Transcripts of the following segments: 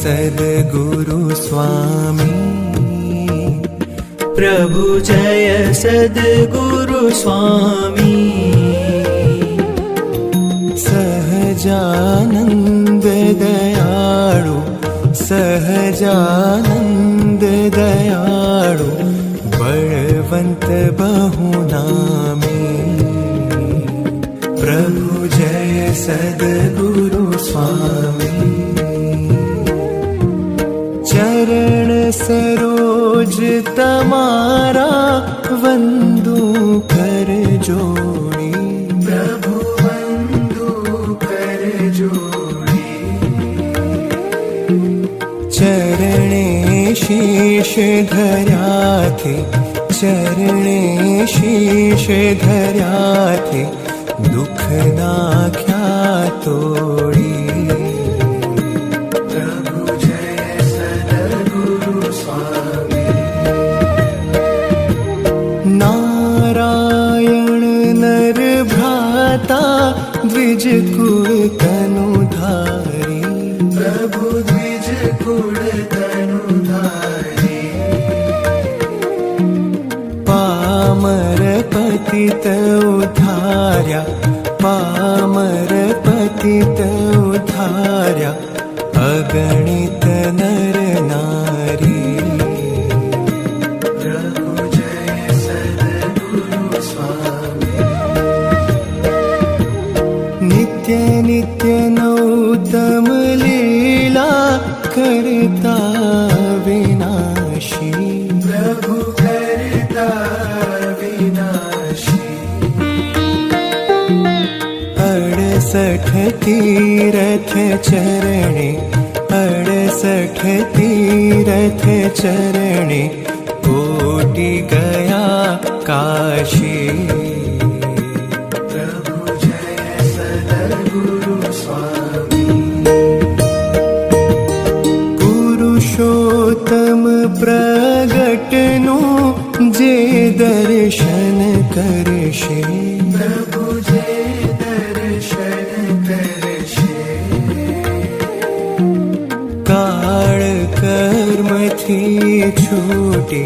सद्गुरु स्वामी प्रभु जय सद्गुरु स्वामी सहजानंद दयाळु सहजानंद दयाळु बलवंत बहुनामी प्रभु जय सद्गुरु स्वामी चरण सरोज तमारा वंदू कर जोड़ी प्रभु वंदू कर जोड़ी चरणे शीश धर्या थे चरणे शीश धर्या थे दुख नाख्या तोड़ी द्विज कुल तनुधारी प्रभु द्विज कुल तनुधारी पामर पतित उद्धार्या पामर पतित उद्धार्या अगणित नर नारी प्रभु जय सद्गुरु स्वामी नित्य नित्य नौतम लीला करता विनाशी प्रभु करता विनाशी 68 तीरथ चरणे 68 तीरथ चरणे कोटि गया काशी पुरुषोत्तम प्रगटनु जे दर्शन करशे प्रभु जे दर्शन करशे काळ कर्म थी छूटी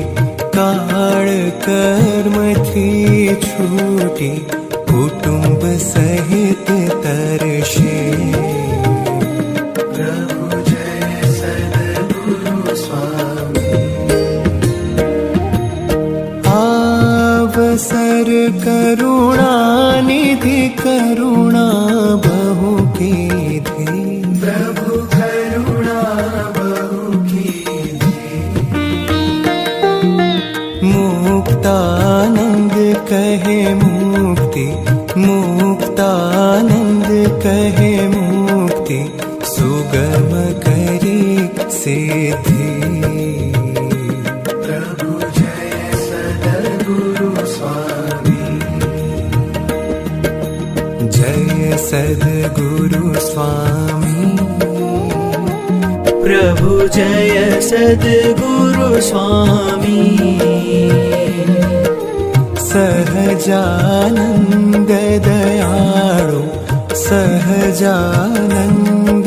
काळ कर्म थी छूटी कुटुंब सहित तरशे अवसर करुणा निधि करुणा बहु कीधी प्रभु करुणा बहु कीधी मुक्तानंद कहे मुक्ति मुक्तानंद कहे मुक्ति सुगम करी सिद्धि सद्गुरु स्वामी प्रभु जय सद्गुरु स्वामी सहजानंद दयाळु सहजानंद